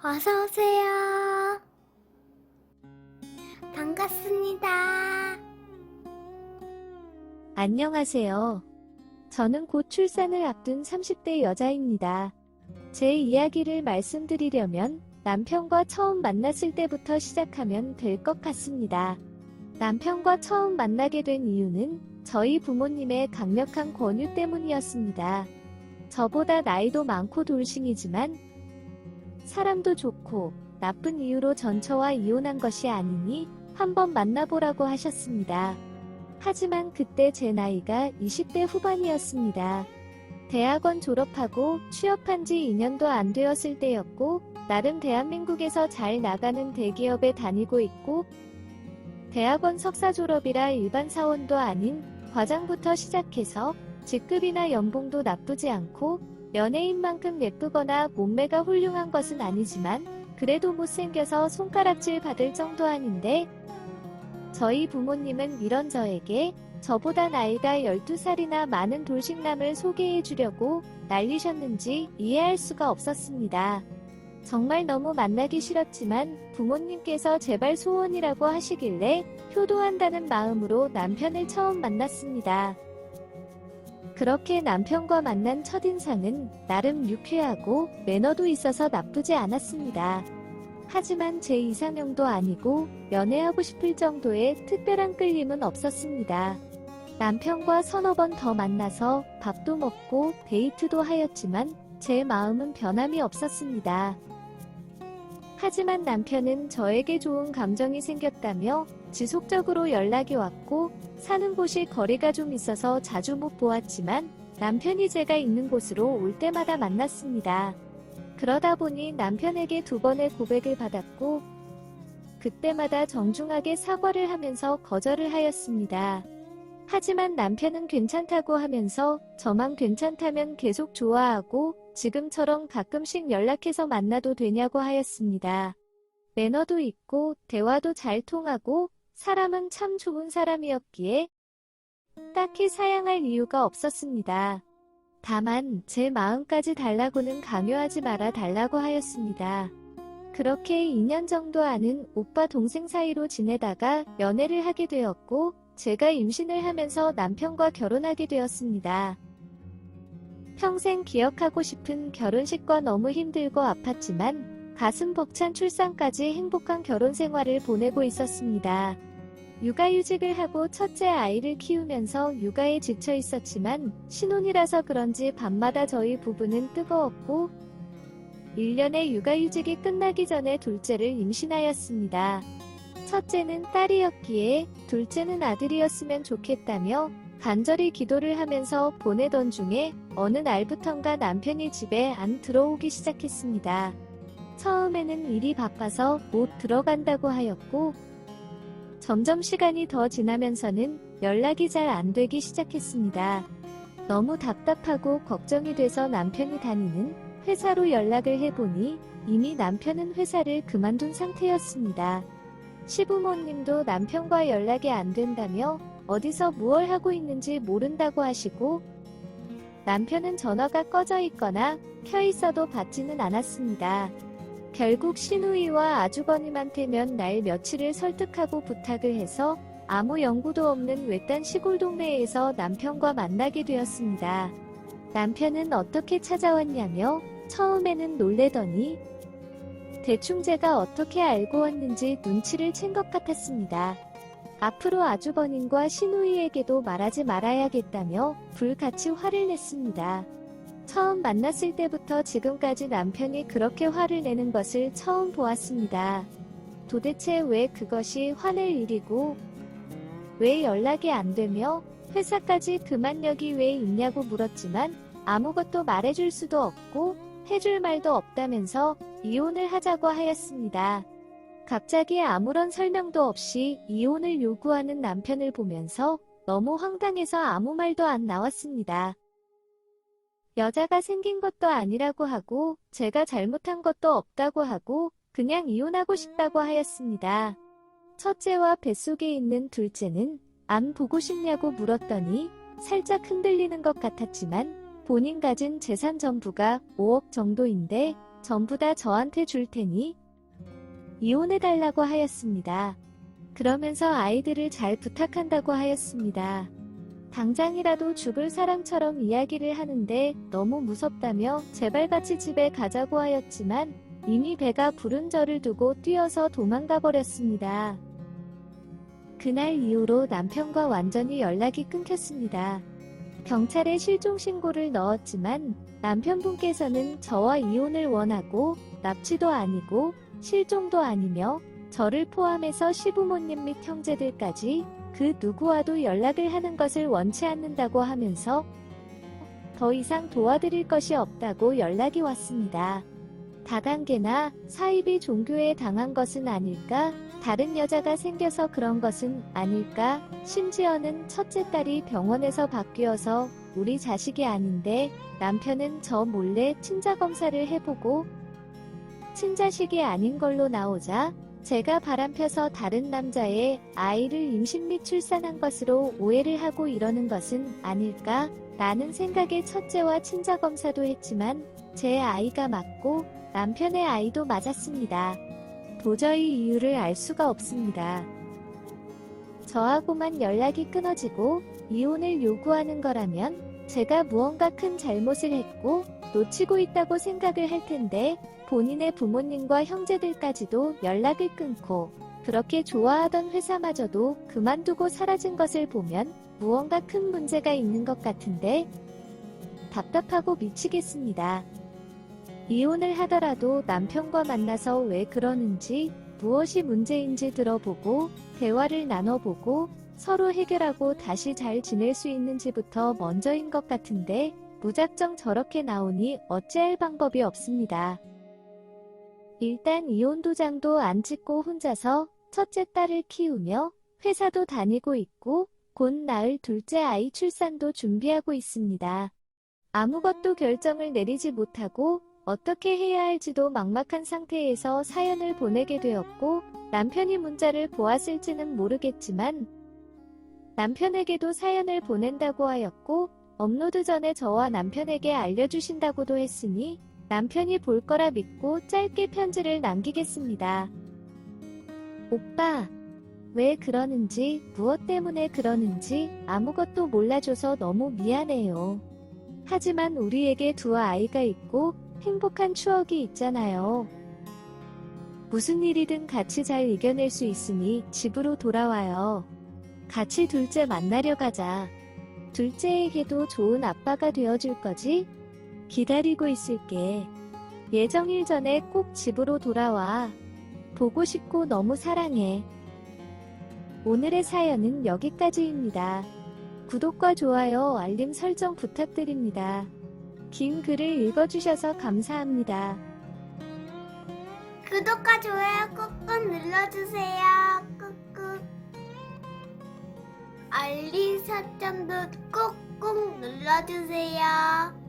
어서오세요. 반갑습니다. 안녕하세요. 저는 곧 출산을 앞둔 30대 여자입니다. 제 이야기를 말씀드리려면 남편과 처음 만났을 때부터 시작하면 될 것 같습니다. 남편과 처음 만나게 된 이유는 저희 부모님의 강력한 권유 때문이었습니다. 저보다 나이도 많고 돌싱이지만 사람도 좋고 나쁜 이유로 전 저와 이혼한 것이 아니니 한번 만나보라고 하셨습니다. 하지만 그때 제 나이가 20대 후반이었습니다. 대학원 졸업하고 취업한 지 2년도 안 되었을 때였고, 나름 대한민국에서 잘 나가는 대기업에 다니고 있고, 대학원 석사 졸업이라 일반 사원도 아닌 과장부터 시작해서 직급이나 연봉도 나쁘지 않고, 연예인만큼 예쁘거나 몸매가 훌륭한 것은 아니지만 그래도 못생겨서 손가락질 받을 정도 아닌데, 저희 부모님은 이런 저에게 저보다 나이가 12살이나 많은 돌싱남을 소개해 주려고 난리셨는지 이해할 수가 없었습니다. 정말 너무 만나기 싫었지만 부모님께서 제발 소원이라고 하시길래 효도한다는 마음으로 남편을 처음 만났습니다. 그렇게 남편과 만난 첫인상은 나름 유쾌하고 매너도 있어서 나쁘지 않았습니다. 하지만 제 이상형도 아니고 연애하고 싶을 정도의 특별한 끌림은 없었습니다. 남편과 서너 번 더 만나서 밥도 먹고 데이트도 하였지만 제 마음은 변함이 없었습니다. 하지만 남편은 저에게 좋은 감정이 생겼다며 지속적으로 연락이 왔고, 사는 곳이 거리가 좀 있어서 자주 못 보았지만 남편이 제가 있는 곳으로 올 때마다 만났습니다. 그러다 보니 남편에게 2번의 고백을 받았고, 그때마다 정중하게 사과를 하면서 거절을 하였습니다. 하지만 남편은 괜찮다고 하면서 저만 괜찮다면 계속 좋아하고 지금처럼 가끔씩 연락해서 만나도 되냐고 하였습니다. 매너도 있고 대화도 잘 통하고 사람은 참 좋은 사람이었기에 딱히 사양할 이유가 없었습니다. 다만 제 마음까지 달라고는 강요하지 말아 달라고 하였습니다. 그렇게 2년 정도 아는 오빠 동생 사이로 지내다가 연애를 하게 되었고, 제가 임신을 하면서 남편과 결혼하게 되었습니다. 평생 기억하고 싶은 결혼식과 너무 힘들고 아팠지만 가슴 벅찬 출산까지 행복한 결혼 생활을 보내고 있었습니다. 육아휴직을 하고 첫째 아이를 키우면서 육아에 지쳐 있었지만 신혼이라서 그런지 밤마다 저희 부부는 뜨거웠고, 1년의 육아휴직이 끝나기 전에 둘째를 임신하였습니다. 첫째는 딸이었기에 둘째는 아들이었으면 좋겠다며 간절히 기도를 하면서 보내던 중에 어느 날부턴가 남편이 집에 안 들어오기 시작했습니다. 처음에는 일이 바빠서 못 들어간다고 하였고, 점점 시간이 더 지나면서는 연락이 잘 안 되기 시작했습니다. 너무 답답하고 걱정이 돼서 남편이 다니는 회사로 연락을 해보니 이미 남편은 회사를 그만둔 상태였습니다. 시부모님도 남편과 연락이 안 된다며 어디서 무얼 하고 있는지 모른다고 하시고, 남편은 전화가 꺼져 있거나 켜 있어도 받지는 않았습니다. 결국 시누이와 아주버님한테 몇 날 며칠을 설득하고 부탁을 해서 아무 연고도 없는 외딴 시골 동네에서 남편과 만나게 되었습니다. 남편은 어떻게 찾아왔냐며 처음에는 놀래더니 대충 제가 어떻게 알고 왔는지 눈치를 챈 것 같았습니다. 앞으로 아주버님과 시누이에게도 말하지 말아야겠다며 불같이 화를 냈습니다. 처음 만났을 때부터 지금까지 남편이 그렇게 화를 내는 것을 처음 보았습니다. 도대체 왜 그것이 화낼 일이고, 왜 연락이 안 되며 회사까지 그만력이 왜 있냐고 물었지만 아무것도 말해줄 수도 없고 해줄 말도 없다면서 이혼을 하자고 하였습니다. 갑자기 아무런 설명도 없이 이혼을 요구하는 남편을 보면서 너무 황당해서 아무 말도 안 나왔습니다. 여자가 생긴 것도 아니라고 하고 제가 잘못한 것도 없다고 하고 그냥 이혼하고 싶다고 하였습니다. 첫째와 뱃속에 있는 둘째는 안 보고 싶냐고 물었더니 살짝 흔들리는 것 같았지만 본인 가진 재산 전부가 5억 정도인데 전부 다 저한테 줄 테니 이혼해달라고 하였습니다. 그러면서 아이들을 잘 부탁한다고 하였습니다. 당장이라도 죽을 사람처럼 이야기를 하는데 너무 무섭다며 제발 같이 집에 가자고 하였지만 이미 배가 부른 저를 두고 뛰어서 도망가 버렸습니다. 그날 이후로 남편과 완전히 연락이 끊겼습니다. 경찰에 실종 신고를 넣었지만 남편분께서는 저와 이혼을 원하고 납치도 아니고 실종도 아니며 저를 포함해서 시부모님 및 형제들까지 그 누구와도 연락을 하는 것을 원치 않는다고 하면서 더 이상 도와드릴 것이 없다고 연락이 왔습니다. 다단계나 사입이 종교에 당한 것은 아닐까? 다른 여자가 생겨서 그런 것은 아닐까? 심지어는 첫째 딸이 병원에서 바뀌어서 우리 자식이 아닌데 남편은 저 몰래 친자검사를 해보고 친자식이 아닌 걸로 나오자 제가 바람펴서 다른 남자의 아이를 임신 및 출산한 것으로 오해를 하고 이러는 것은 아닐까? 라는 생각에 첫째와 친자검사도 했지만 제 아이가 맞고 남편의 아이도 맞았습니다. 도저히 이유를 알 수가 없습니다. 저하고만 연락이 끊어지고 이혼을 요구하는 거라면 제가 무언가 큰 잘못을 했고 놓치고 있다고 생각을 할 텐데 본인의 부모님과 형제들까지도 연락을 끊고 그렇게 좋아하던 회사마저도 그만두고 사라진 것을 보면 무언가 큰 문제가 있는 것 같은데 답답하고 미치겠습니다. 이혼을 하더라도 남편과 만나서 왜 그러는지 무엇이 문제인지 들어보고 대화를 나눠보고 서로 해결하고 다시 잘 지낼 수 있는지부터 먼저인 것 같은데 무작정 저렇게 나오니 어찌할 방법이 없습니다. 일단 이혼 도장도 안 찍고 혼자서 첫째 딸을 키우며 회사도 다니고 있고 곧 낳을 둘째 아이 출산도 준비하고 있습니다. 아무것도 결정을 내리지 못하고 어떻게 해야 할지도 막막한 상태에서 사연을 보내게 되었고 남편이 문자를 보았을지는 모르겠지만 남편에게도 사연을 보낸다고 하였고 업로드 전에 저와 남편에게 알려주신다고도 했으니 남편이 볼 거라 믿고 짧게 편지를 남기겠습니다. 오빠, 왜 그러는지 무엇 때문에 그러는지 아무것도 몰라줘서 너무 미안해요. 하지만 우리에게 두 아이가 있고 행복한 추억이 있잖아요. 무슨 일이든 같이 잘 이겨낼 수 있으니 집으로 돌아와요. 같이 둘째 만나려 가자. 둘째에게도 좋은 아빠가 되어줄 거지? 기다리고 있을게. 예정일 전에 꼭 집으로 돌아와. 보고 싶고 너무 사랑해. 오늘의 사연은 여기까지입니다. 구독과 좋아요, 알림 설정 부탁드립니다. 긴 글을 읽어주셔서 감사합니다. 구독과 좋아요 꾹꾹 눌러주세요. 꾹꾹. 알림 설정도 꾹꾹 눌러주세요.